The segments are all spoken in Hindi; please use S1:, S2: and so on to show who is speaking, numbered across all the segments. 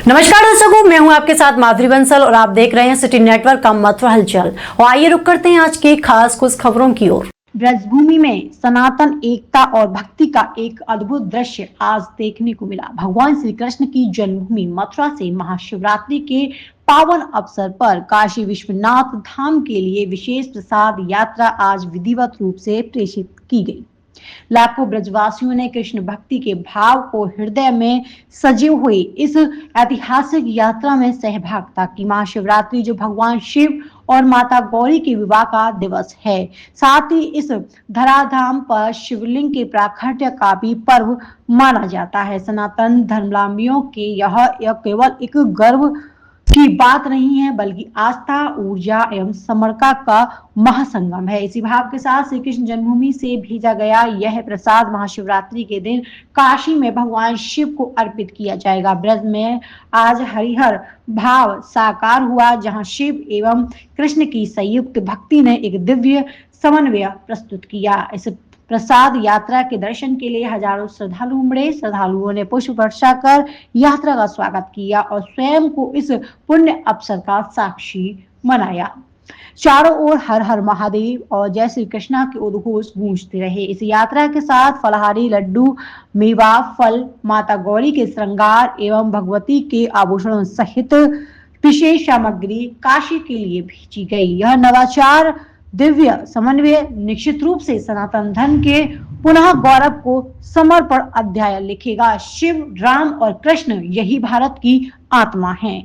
S1: नमस्कार दर्शकों, मैं हूं आपके साथ माधुरी बंसल और आप देख रहे हैं सिटी नेटवर्क का मथुरा हलचल। और आइए रुक करते हैं आज की खास कुछ खबरों की ओर। ब्रजभूमि में सनातन एकता और भक्ति का एक अद्भुत दृश्य आज देखने को मिला। भगवान श्री कृष्ण की जन्मभूमि मथुरा से महाशिवरात्रि के पावन अवसर पर काशी विश्वनाथ धाम के लिए विशेष प्रसाद यात्रा आज विधिवत रूप से प्रेषित की गई। लाखों ब्रजवासियों ने कृष्ण भक्ति के भाव को हृदय में सजे हुए इस ऐतिहासिक यात्रा में सहभागिता की। महाशिवरात्रि जो भगवान शिव और माता गौरी के विवाह का दिवस है, साथ ही इस धराधाम पर शिवलिंग के प्राकट्य का भी पर्व माना जाता है। सनातन धर्मावलंबियों के यह केवल एक गर्व की बात नहीं है, बल्कि आस्था, ऊर्जा एवं समर्पण का महासंगम है। इसी भाव के साथ श्री कृष्ण जन्मभूमि से भेजा गया यह प्रसाद महाशिवरात्रि के दिन काशी में भगवान शिव को अर्पित किया जाएगा। ब्रज में आज हरिहर भाव साकार हुआ, जहां शिव एवं कृष्ण की संयुक्त भक्ति ने एक दिव्य समन्वय प्रस्तुत किया। इस प्रसाद यात्रा के दर्शन के लिए हजारों श्रद्धालु उमड़े। श्रद्धालुओं ने पुष्प वर्षा कर यात्रा का स्वागत किया और स्वयं को इस पुण्य अवसर का साक्षी मनाया। चारों ओर हर हर महादेव और जय श्री कृष्णा के उद्घोष गूंजते रहे। इस यात्रा के साथ फलहारी, लड्डू, मेवा, फल, माता गौरी के श्रृंगार एवं भगवती के आभूषणों सहित विशेष सामग्री काशी के लिए भेजी गई। यह नवाचार दिव्य समन्वय निश्चित रूप से सनातन धर्म के पुनः गौरव को समर्पण अध्याय लिखेगा। शिव, राम और कृष्ण यही भारत की आत्मा है।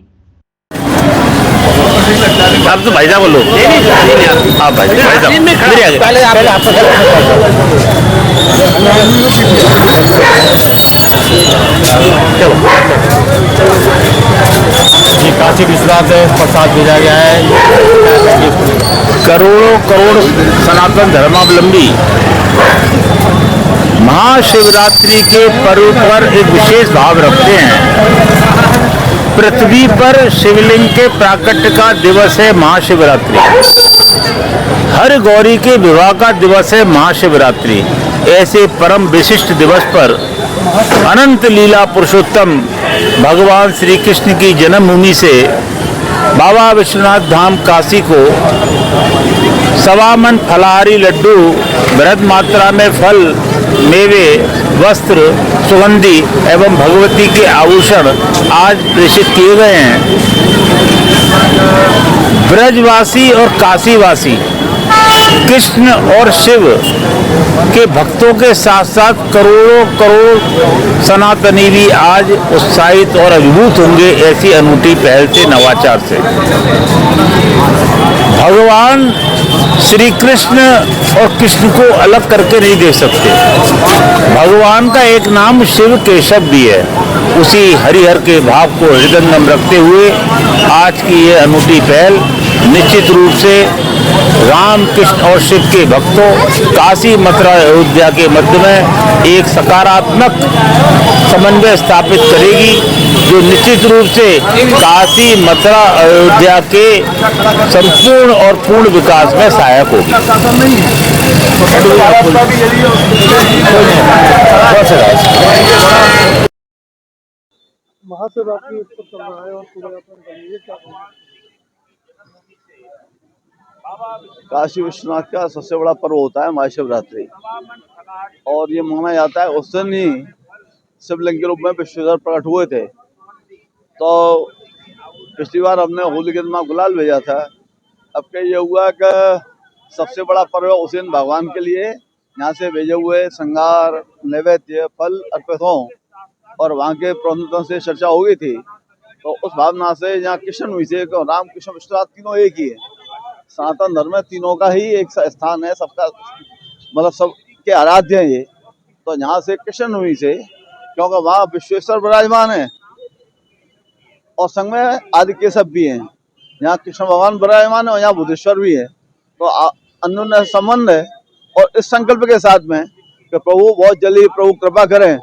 S2: आप तो भाई साहब बोलो। आप भाई साहब पहले आप
S3: ये काशी विश्वनाथ प्रसाद भेजा गया है।
S2: करोड़ों करोड़ सनातन धर्मावलंबी महाशिवरात्रि के पर्व पर एक विशेष भाव रखते हैं। पृथ्वी पर शिवलिंग के प्राकट्य का दिवस है महाशिवरात्रि। हर गौरी के विवाह का दिवस है महाशिवरात्रि। ऐसे परम विशिष्ट दिवस पर अनंत लीला पुरुषोत्तम भगवान श्री कृष्ण की जन्मभूमि से बाबा विश्वनाथ धाम काशी को सवामन फलाहारी लड्डू, बृहद मात्रा में फल, मेवे, वस्त्र, सुगंधि एवं भगवती के आभूषण आज प्रेषित किए गए हैं। ब्रजवासी और काशीवासी कृष्ण और शिव के भक्तों के साथ साथ करोड़ों करोड़ सनातनी भी आज उत्साहित और अभिभूत होंगे ऐसी अनूठी पहल से, नवाचार से। भगवान श्री कृष्ण और कृष्ण को अलग करके नहीं देख सकते। भगवान का एक नाम शिव केशव भी है। उसी हरिहर के भाव को हृदयंगम रखते हुए आज की ये अनूठी पहल निश्चित रूप से राम, कृष्ण और शिव के भक्तों, काशी, मथुरा, अयोध्या के मध्य में एक सकारात्मक समन्वय स्थापित करेगी, जो निश्चित रूप से काशी, मथुरा, अयोध्या के संपूर्ण और पूर्ण विकास में सहायक होगी।
S4: महाशिवरात्रि उत्सव चल रहा है और पूरा क्या
S5: काशी विश्वनाथ का सबसे बड़ा पर्व होता है महाशिवरात्रि, और ये माना जाता है उस दिन ही शिवलिंग के रूप में विश्वेश्वर प्रकट हुए थे। तो पिछली बार हमने होली के दिन गुलाल भेजा था। अब क्या ये हुआ कि सबसे बड़ा पर्व उस दिन भगवान के लिए यहाँ से भेजे हुए श्रृंगार, नैवेद्य, फल अर्पित हों और वहाँ के प्रबंधकों से चर्चा हो गई थी। तो उस भावना से यहाँ कृष्ण हुई से राम, कृष्ण, विश्वनाथ तीनों एक ही है। सनातन धर्म में तीनों का ही एक स्थान है, सबका मतलब सबके आराध्य है ये। तो यहाँ से कृष्ण हुई से, क्योंकि वहाँ विश्वेश्वर विराजमान है और संग में आदि केशव भी हैं। यहाँ कृष्ण भगवान विराजमान है और यहाँ बुद्धेश्वर भी है। तो अन्योन्य संबंध है। और इस संकल्प के साथ में कि प्रभु बहुत जल्दी प्रभु कृपा करें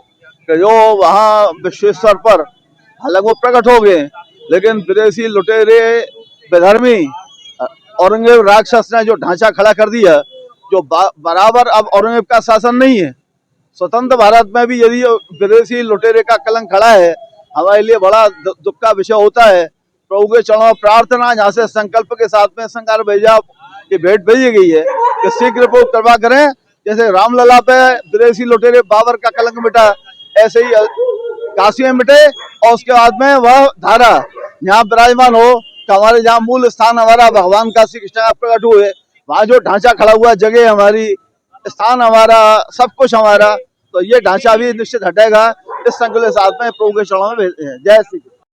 S5: कि जो वहाँ विश्वेश्वर पर हालांकि वो प्रकट हो गए, लेकिन विदेशी लुटेरे बेधर्मी औरंगजेब राक्षस ने जो ढांचा खड़ा कर दिया, जो बराबर अब औरंगजेब का शासन नहीं है। स्वतंत्र भारत में भी यदि विदेशी लुटेरे का कलंक खड़ा है हमारे लिए बड़ा दुख का विषय होता है। प्रभु के चरणों में प्रार्थना, जहाँ से संकल्प के साथ में संकार भेजा की भेंट भेजी गई है कि शीघ्र को कृपा करें। जैसे रामलला पे विदेशी लुटेरे बाबर का कलंक मिटा, ऐसे ही काशी में मिटे और उसके बाद में वह धारा यहाँ विराजमान हो कि हमारे जहाँ मूल स्थान हमारा भगवान का श्री कृष्ण प्रकट हुए, वहाँ जो ढांचा खड़ा हुआ, जगह हमारी, स्थान हमारा, सब कुछ हमारा, तो ये ढांचा भी निश्चित हटेगा। इस संकल्प के साथ में प्रभु के चरणों में जय श्री कृष्ण।